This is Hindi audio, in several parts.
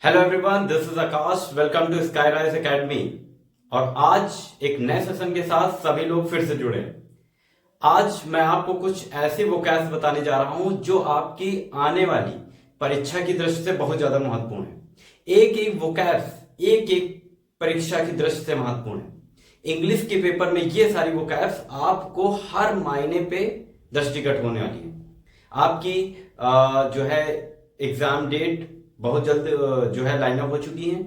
Hello everyone, this is Akash. Welcome to Sky Rise Academy. और आज एक नए सेशन के साथ सभी लोग फिर से जुड़े। आज मैं आपको कुछ ऐसे वोकैब्स बताने जा रहा हूं जो आपकी आने वाली परीक्षा की दृष्टि से बहुत ज्यादा महत्वपूर्ण है। एक एक वोकैब्स एक एक परीक्षा की दृष्टि से महत्वपूर्ण है। इंग्लिश के पेपर में ये सारी वोकैब्स आपको हर मायने पे दृष्टिगत होने वाली है। आपकी जो है एग्जाम डेट बहुत जल्द जो है लाइन अप हो चुकी है।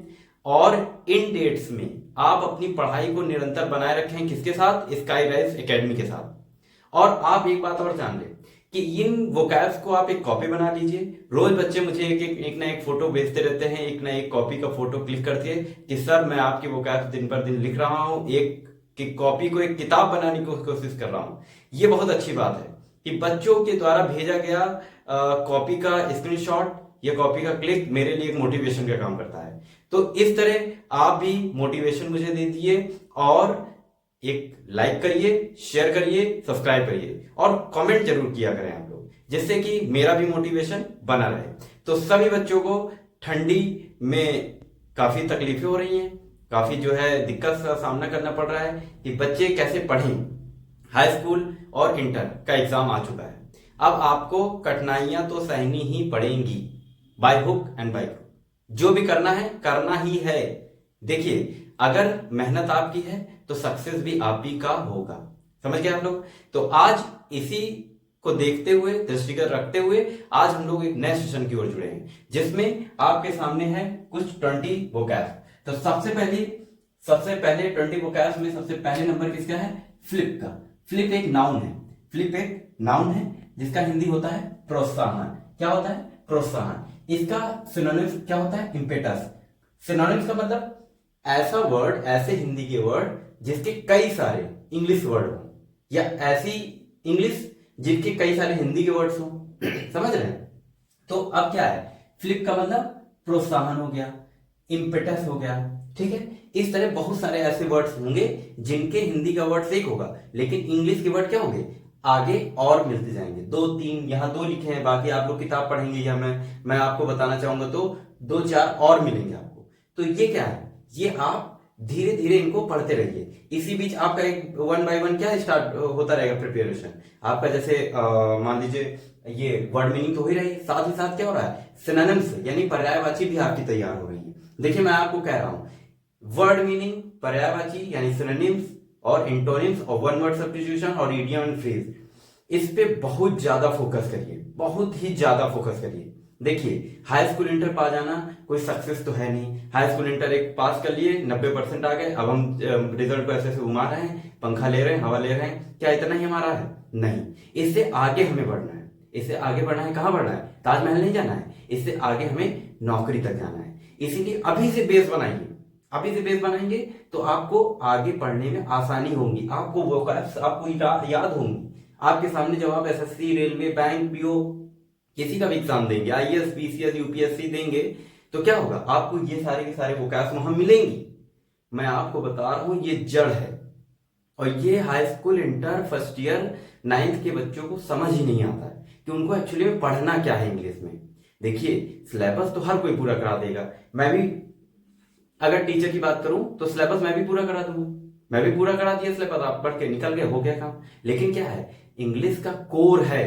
और इन डेट्स में आप अपनी पढ़ाई को निरंतर बनाए रखें। किसके साथ? स्काई राइज एकेडमी के साथ। और आप एक बात और जान लें कि इन वोकैब्स को आप एक कॉपी बना लीजिए। रोज बच्चे मुझे एक ना एक फोटो भेजते रहते हैं, एक ना एक कॉपी का फोटो क्लिक करके कि सर मैं आपकी वोकैब्स दिन पर दिन लिख रहा हूं, एक की कॉपी को एक किताब बनाने की कोशिश कर रहा हूं। ये बहुत अच्छी बात है कि बच्चों के द्वारा भेजा गया कॉपी का स्क्रीनशॉट या कॉपी का क्लिक मेरे लिए एक मोटिवेशन का काम करता है। तो इस तरह आप भी मोटिवेशन मुझे दे दिए और एक लाइक करिए, शेयर करिए, सब्सक्राइब करिए और कमेंट जरूर किया करें आप लोग, जिससे कि मेरा भी मोटिवेशन बना रहे। तो सभी बच्चों को ठंडी में काफी तकलीफें हो रही हैं, काफी जो है दिक्कत का सामना करना पड़ रहा है कि बच्चे कैसे पढ़ें। हाई स्कूल और इंटर का एग्जाम आ चुका है। अब आपको कठिनाइयां तो सहनी ही पड़ेंगी, by hook and by crook. जो भी करना है करना ही है। देखिए, अगर मेहनत आपकी है तो सक्सेस भी आप ही का होगा। समझ गए आप लोग? तो आज इसी को देखते हुए, दृष्टिगत रखते हुए आज हम लोग एक नए सेशन की ओर जुड़े हैं, जिसमें आपके सामने है कुछ 20 वोकैब्स। तो सबसे पहले 20 वोकैब्स में सबसे पहले नंबर किसका है? फ्लिप का। फ्लिप एक नाउन है। फ्लिप एक नाउन है जिसका हिंदी होता है प्रोत्साहन। क्या होता है? प्रोत्साहन। इसका सिनोनिम्स क्या होता है? इम्पेटस। सिनोनिम्स का मतलब ऐसा वर्ड, ऐसे हिंदी के वर्ड जिसके कई सारे इंग्लिश वर्ड हो, या ऐसी इंग्लिश जिनके कई सारे हिंदी के वर्ड्स हो। समझ रहे हैं? तो अब क्या है? फ्लिप का मतलब प्रोत्साहन हो गया, इम्पेटस हो गया। ठीक है, इस तरह बहुत सारे ऐसे वर्ड्स होंगे जिनके हिंदी का वर्ड एक होगा, लेकिन इंग्लिश के वर्ड क्या होंगे? आगे और मिलते जाएंगे। 2-3 यहाँ 2 लिखे हैं, बाकी आप लोग किताब पढ़ेंगे या मैं आपको बताना चाहूंगा तो 2-4 और मिलेंगे आपको। तो ये क्या है? ये आप धीरे धीरे इनको पढ़ते रहिए। इसी बीच आपका एक 1 बाय 1 क्या स्टार्ट होता रहेगा प्रिपरेशन आपका। जैसे मान लीजिए ये वर्ड मीनिंग तो हो ही रही है, साथ ही साथ क्या हो रहा है? सिनोनिम्स यानी पर्यायवाची भी आपकी तैयार हो रही है। देखिए, मैं आपको कह रहा हूं वर्ड मीनिंग, पर्यायवाची यानी सिनोनिम्स और इंटोनिम्स और वन वर्ड सब्स्टिट्यूशन और इडियम एंड फ्रेज, इस पे बहुत ज्यादा फोकस करिए, बहुत ही ज्यादा फोकस करिए। देखिए, हाई स्कूल इंटर पा जाना कोई सक्सेस तो है नहीं। हाई स्कूल इंटर एक पास कर लिए, 90% आ गए, अब हम रिजल्ट को ऐसे घुमा रहे हैं, पंखा ले रहे हैं, हवा ले रहे हैं। क्या इतना ही हमारा है? नहीं, इससे आगे हमें बढ़ना है। इससे आगे बढ़ना है। कहां बढ़ना है? ताजमहल नहीं जाना है। इससे आगे हमें नौकरी तक जाना है। इसीलिए अभी से बेस बनाइए। अभी से बेस बनाएंगे तो आपको आगे पढ़ने में आसानी होगी, आपको वोकैब्स आपको याद होंगी। आपके सामने जब आप एसएससी, रेलवे, बैंक, पीओ किसी का भी एग्जाम देंगे, आईएएस, पीसीएस, यूपीएससी देंगे, तो क्या होगा? आपको ये सारे के सारे वोकैब्स वहां मिलेंगी। मैं आपको बता रहा हूं, ये जड़ है। और ये high school, inter, first year, 9th के बच्चों को समझ ही नहीं आता है कि उनको एक्चुअली में पढ़ना क्या है इंग्लिश में। देखिए, सिलेबस तो हर कोई पूरा करा देगा। मैं भी अगर टीचर की बात करूं तो सिलेबस मैं भी पूरा करा दूंगा। मैं भी पूरा करा दिया सिलेबस, आप पढ़ के निकल गए, हो गया काम। लेकिन क्या है? इंग्लिश का कोर है,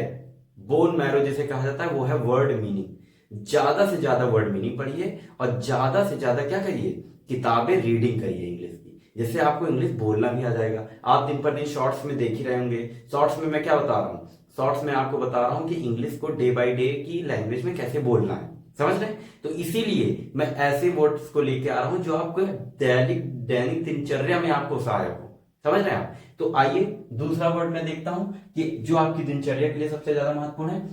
बोन मैरो जिसे कहा जाता है, वो है वर्ड मीनिंग। ज्यादा से ज्यादा वर्ड मीनिंग पढ़िए और ज्यादा से ज्यादा क्या करिए? किताबें रीडिंग करिए इंग्लिश की, जिससे आपको इंग्लिश बोलना भी आ जाएगा। आप दिन पर दिन शॉर्ट्स में देख ही रहे होंगे। शॉर्ट्स में मैं क्या बता रहा हूँ? शॉर्ट्स में आपको बता रहा हूं कि इंग्लिश को डे बाय डे की लैंग्वेज में कैसे बोलना है। समझ रहे? तो इसीलिए मैं ऐसे वर्ड्स को लेके आ रहा हूं जो आपको दैनिक दिनचर्या में आपको सहायक हो। समझ रहे हैं आप? तो आइए दूसरा वर्ड मैं देखता हूं कि जो आपकी दिनचर्या के लिए सबसे ज्यादा महत्वपूर्ण है।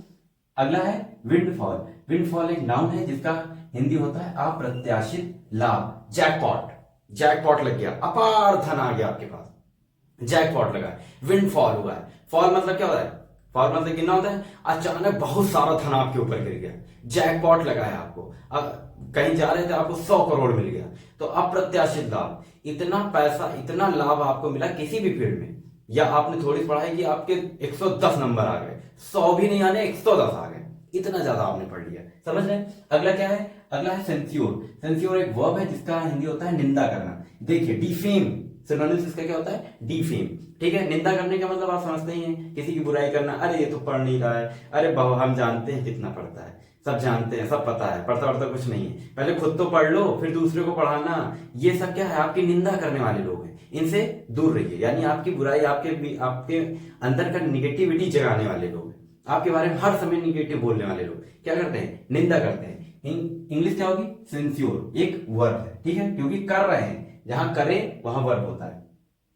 अगला है विंडफॉल। विंडफॉल एक नाउन है जिसका हिंदी होता है अप्रत्याशित लाभ। जैकपॉट। जैकपॉट लग गया, अपार धन आ गया आपके पास। जैकपॉट लगा है, विंडफॉल हुआ है। फॉल मतलब क्या होता है? फॉल मतलब कितना होता है? अचानक बहुत सारा धन आपके ऊपर गिर गया। जैकपॉट लगा है आपको, अब कहीं जा रहे थे, आपको 100 करोड़ मिल गया। तो अप्रत्याशित लाभ, इतना पैसा, इतना लाभ आपको मिला किसी भी फील्ड में। या आपने थोड़ी पढ़ाई की, आपके 110 नंबर आ गए, 100 भी नहीं आने, 110 आ गए। इतना ज्यादा आपने पढ़ लिया, समझ रहे हैं। अगला क्या है, अगला है सेंस्योर। सेंस्योर एक वर्ब है जिसका हिंदी होता है निंदा करना। देखिए डिफेम सिनोनिम्स इसका क्या होता है, डिफेम, ठीक है। निंदा करने का मतलब आप समझते ही हैं, किसी की बुराई करना, अरे ये तो पढ़ नहीं रहा है, अरे बाबा हम जानते हैं कितना पढ़ता है, सब जानते हैं, सब पता है, पढ़ता पढ़ता कुछ नहीं है, पहले खुद तो पढ़ लो फिर दूसरे को पढ़ाना। ये सब क्या है, आपकी निंदा करने वाले लोग हैं, इनसे दूर रहिए। यानी आपकी बुराई, आपके अंदर का निगेटिविटी जगाने वाले लोग हैं, आपके बारे में हर समय निगेटिव बोलने वाले लोग क्या करते हैं, निंदा करते हैं। इंग्लिश क्या होगी, सेंस्योर एक वर्ब है, ठीक है, क्योंकि कर रहे हैं, जहां करें वहां वर्ब होता है।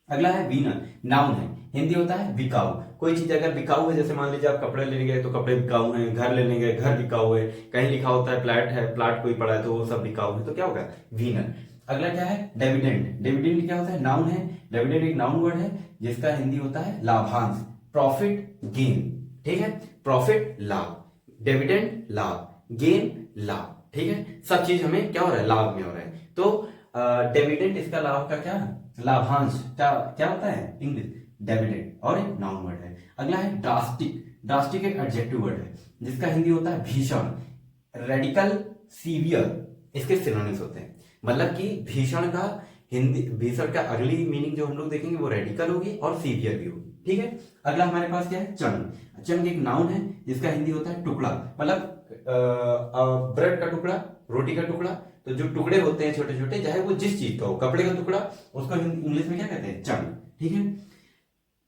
अगला है वीनर, नाउन है, हिंदी होता है बिकाऊ। कोई चीज अगर बिकाऊ है, जैसे मान लीजिए आप कपड़े लेने गए तो कपड़े बिकाऊ हैं, घर लेने गए घर बिकाऊ है, कहीं लिखा होता है प्लाट है, प्लाट कोई पड़ा है तो वो सब बिकाऊ है, तो क्या होगा, वीनर। अगला क्या है, डिविडेंड। डिविडेंड क्या होता है, नाउन है। डिविडेंड एक नाउन वर्ड है जिसका हिंदी होता है लाभांश, प्रॉफिट गेन, ठीक है, प्रॉफिट लाभ, डिविडेंड लाभ, गेन लाभ, ठीक है, सब चीज हमें क्या हो रहा है, लाभ में हो रहा है। तो डिविडेंड इसका लाभ का क्या, लाभांश, क्या क्या होता है, इंग्लिश डिविडेंड, और एक नाउन वर्ड है। अगला है ड्रास्टिक। ड्रास्टिक एक एडजेक्टिव वर्ड है जिसका हिंदी होता है भीषण, रेडिकल, सीवियर, इसके सिनोनिम्स होते हैं। मतलब कि भीषण का हिंदी, भीषण का अगली मीनिंग जो हम लोग देखेंगे वो रेडिकल होगी और सीवियर भी होगी, ठीक है। अगला हमारे पास क्या है, चंक। चंक एक नाउन है जिसका हिंदी होता है टुकड़ा, मतलब ब्रेड का टुकड़ा, रोटी का टुकड़ा, तो जो टुकड़े होते हैं छोटे छोटे, चाहे वो जिस चीज का हो, कपड़े का टुकड़ा, उसको इंग्लिश में क्या कहते हैं, चंक, ठीक है।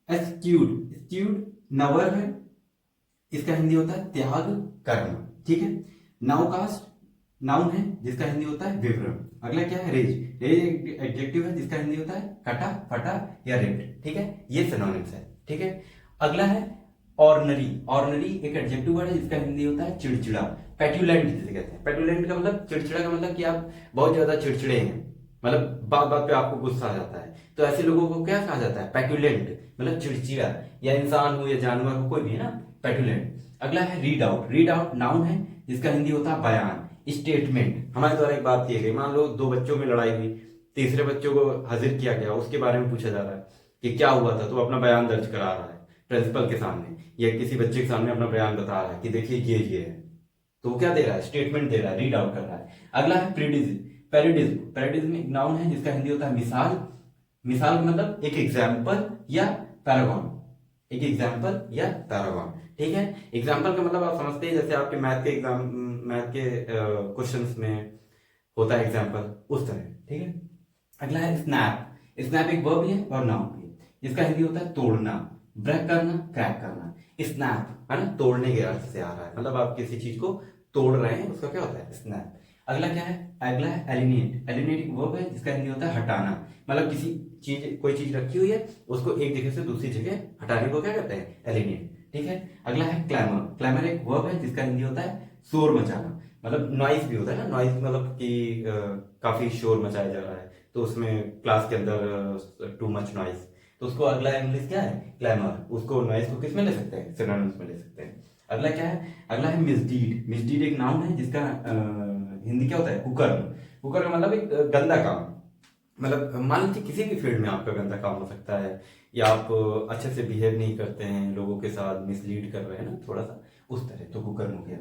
एस्क्यूड, स्क्यूड नवर है, इसका हिंदी होता है त्याग करना, ठीक है। नाउकास्ट नाउन है जिसका हिंदी होता है विवरण। अगला क्या है, रेज। रेज एडजेक्टिव है जिसका हिंदी होता है कटा, फटा या रिप्ड, ठीक है, ये सिनोनिम्स है, ठीक है। अगला है ऑर्डिनरी। ऑर्डिनरी एक एडजेक्टिव वर्ड है जिसका हिंदी होता है चिड़चिड़ा, पेट्यूलेंट जिसे कहते हैं। पेट्यूलेंट का मतलब, चिड़चिड़ा का मतलब कि आप बहुत ज्यादा चिड़चिड़े हैं, मतलब बात बात पे आपको गुस्सा आ जाता है, तो ऐसे लोगों को क्या कहा जाता है, पेट्यूलेंट, मतलब चिड़चिड़ा, या इंसान हो या जानवर हो, कोई भी है ना, पेट्यूलेंट। अगला है read out. Read out noun है जिसका हिंदी होता है बयान, स्टेटमेंट। हमारे द्वारा एक बात की गई, मान लो दो बच्चों में लड़ाई हुई, तीसरे बच्चों को हाजिर किया गया, उसके बारे में पूछा जा रहा है कि क्या हुआ था, तो अपना बयान दर्ज करा रहा है प्रिंसिपल के सामने, या किसी बच्चे के सामने अपना बयान बता रहा है कि देखिए ये है, तो वो क्या दे रहा है, स्टेटमेंट दे रहा है, रीड आउट कर रहा है। अगला है प्रेडिज्म। पैराडिज्म, पैराडिज्म एक नाउन है जिसका हिंदी होता है मिसाल। मिसाल मतलब एक एग्जाम्पल या पैरागॉन, एक एग्जाम्पल या पैरागॉन, ठीक है। एग्जाम्पल का मतलब आप समझते हैं, जैसे आपके मैथ के एग्जाम, मैथ के क्वेश्चंस में होता है एग्जाम्पल, उस तरह, ठीक है। अगला है स्नैप। स्नैप एक वर्ब है और नाउन भी है जिसका हिंदी होता है तोड़ना, ब्रेक करना, क्रैक करना। स्नैप है ना, तोड़ने के अर्थ से आ रहा है, मतलब आप किसी चीज को तोड़ रहे हैं, उसका क्या होता है, स्नैप। अगला क्या है, अगला है एलिनेट। एलिनेट एक वर्ब है जिसका हिंदी होता है हटाना, मतलब किसी चीज, कोई चीज रखी हुई है उसको एक जगह से दूसरी जगह हटाने को क्या कहते हैं, एलिनेट, ठीक है। अगला है क्लैमर। क्लैमर एक वर्ब है जिसका हिंदी होता है शोर मचाना, मतलब नॉइस भी होता है ना, नॉइस मतलब कि काफी शोर मचाया जा रहा है, तो उसमें क्लास के अंदर टू मच नॉइस, तो उसको अगला इंग्लिश क्या है, क्लैमर। उसको नॉइस को किस में ले सकते हैं, सिनोनिम्स में ले सकते हैं। अगला क्या है, अगला है मिसडीड। मिसडीड एक नाउन है जिसका हिंदी क्या होता है, कुकर्म। कुकर्म का मतलब एक गंदा काम, मतलब मान लीजिए किसी भी फील्ड में आपका गंदा काम हो सकता है, या आप अच्छे से बिहेव नहीं करते हैं लोगों के साथ, मिसलीड कर रहे हैं ना थोड़ा सा, उस तरह, तो कुकर्म हो गया।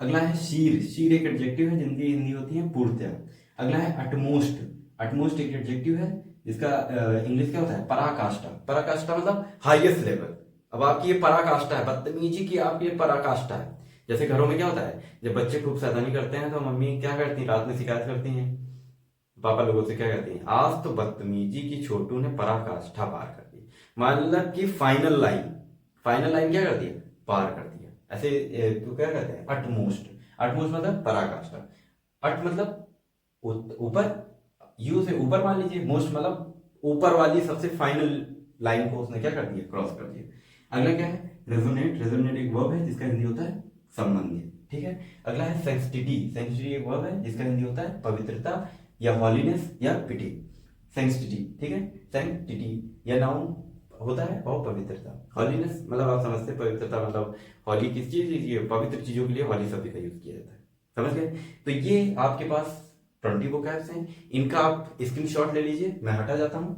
अगला है शीर। शीर एक एडजेक्टिव है जिनकी हिंदी होती है पूर्णतया। अगला है अटमोस्ट। अटमोस्ट एक एडजेक्टिव है जिसका इंग्लिश क्या होता है, पराकाष्ठा। पराकाष्ठा मतलब हाईएस्ट लेवल। अब आपकी ये पराकाष्ठा है, बदतमीजी की आपकी ये पराकाष्ठा है। जैसे घरों में क्या होता है, जब बच्चे खूब शैतानी करते हैं तो मम्मी क्या करती है, रात में शिकायत करती हैं पापा लोगों से, क्या कहती हैं, आज तो बदतमीजी की छोटू ने पराकाष्ठा पार कर दी, मतलब कि फाइनल लाइन, फाइनल लाइन क्या करती है, पार कर दिया। ऐसे तो क्या कहते हैं, अटमोस्ट। अटमोस्ट मतलब पराकाष्ठा। अट मतलब ऊपर, यू से ऊपर मान लीजिए, मोस्ट मतलब ऊपर वाली सबसे फाइनल लाइन को उसने क्या कर दिया, क्रॉस कर दिया। अगला क्या है, रेजोनेट। रेजोनेट एक वर्ब है जिसका हिंदी होता है संबंधित, ठीक है। अगला है सेंसिटिविटी। सेंसिटिविटी एक वर्ब है जिसका हिंदी होता है पवित्रता या हॉलीनेस या पिटी। सेंसिटिविटी, ठीक है, सेंसिटिविटी या नाउन होता है, और पवित्रता। हॉलीनेस मतलब आप समझते हैं, पवित्रता मतलब हॉली किस चीज, ये पवित्र चीजों के लिए हॉली शब्द का यूज किया जाता है, समझ गए। तो ये आपके पास 20 वोकैब्स हैं, इनका आप स्क्रीनशॉट ले लीजिए, मैं हटा जाता हूं।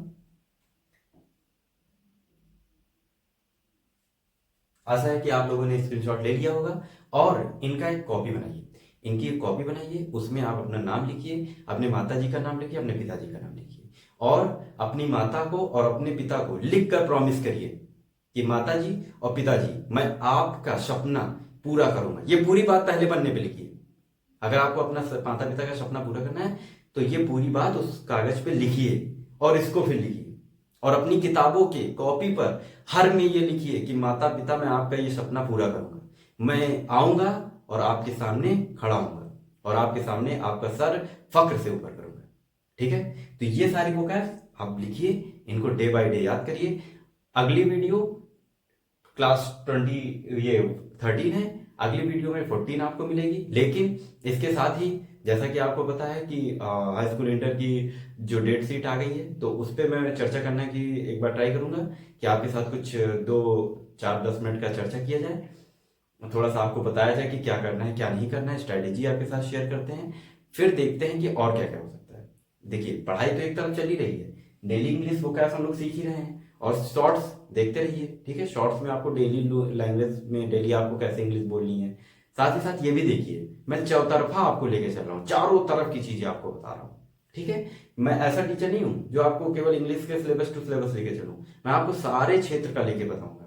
आशा है कि आप लोगों ने स्क्रीनशॉट ले लिया होगा और इनका एक कॉपी बनाइए। इनकी एक कॉपी बनाइए, उसमें आप अपना नाम लिखिए, अपने माता जी का नाम लिखिए, अपने पिताजी का नाम लिखिए, और अपनी माता को और अपने पिता को लिख कर प्रॉमिस करिए कि माता जी और पिताजी, मैं आपका सपना पूरा करूंगा। ये पूरी बात पहले पन्ने पे लिखिए। अगर आपको अपना माता पिता का सपना पूरा करना है तो ये पूरी बात उस कागज पे लिखिए और इसको फिर लिखिए, और अपनी किताबों के कॉपी पर हर में ये लिखिए कि माता पिता, मैं आपका ये सपना पूरा करूंगा। मैं आऊंगा और आपके सामने खड़ा होऊंगा और आपके सामने आपका सर फक्र से ऊपर करूंगा। ठीक है, तो ये सारी वोकैब्स आप लिखिए, इनको डे बाय डे याद करिए। अगली वीडियो क्लास 20 ये 13 है, अगली वीडियो में 14 आपको मिलेगी। लेकिन इसके साथ ही जैसा कि आपको पता है कि हाई स्कूल इंटर की जो डेट शीट आ गई है, तो उस पर मैं चर्चा करने की एक बार ट्राई करूंगा कि आपके साथ कुछ 2-4-10 मिनट का चर्चा किया जाए, थोड़ा सा आपको बताया जाए कि क्या करना है क्या नहीं करना है, स्ट्रैटेजी आपके साथ शेयर करते हैं, फिर देखते हैं कि और क्या क्या हो सकता है। देखिए, पढ़ाई तो एक तरफ चल ही रही है, डेली इंग्लिश वोकैब्स हम लोग सीख ही रहे हैं, और शॉर्ट्स देखते रहिए। ठीक है, शॉर्ट्स में आपको डेली लैंग्वेज में डेली आपको कैसे इंग्लिश बोलनी है, साथ ही साथ ये भी देखिए, मैं चौतरफा आपको लेके चल रहा हूँ, चारों तरफ की चीजें आपको बता रहा हूँ। ठीक है, मैं ऐसा टीचर नहीं हूँ जो आपको केवल इंग्लिश के सिलेबस टू सिलेबस लेके चलूँ, मैं आपको सारे क्षेत्र का लेके बताऊंगा।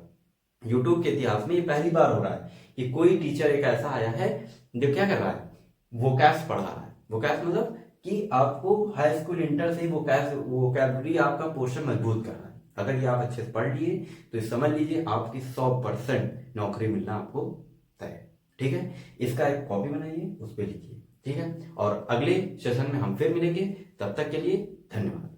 यूट्यूब के इतिहास में ये पहली बार हो रहा है कि कोई टीचर एक ऐसा आया है जो क्या कर रहा है, वोकैब्स पढ़ा रहा है। वोकैब्स मतलब कि आपको हाई स्कूल इंटर से ही वोकैबुलरी आपका पोर्शन मजबूत कर रहा है। अगर ये आप अच्छे से पढ़ लिए तो ये समझ लीजिए आपकी 100% नौकरी मिलना आपको तय है। ठीक है, इसका एक कॉपी बनाइए, उस पर लिखिए। ठीक है, और अगले सेशन में हम फिर मिलेंगे, तब तक के लिए धन्यवाद।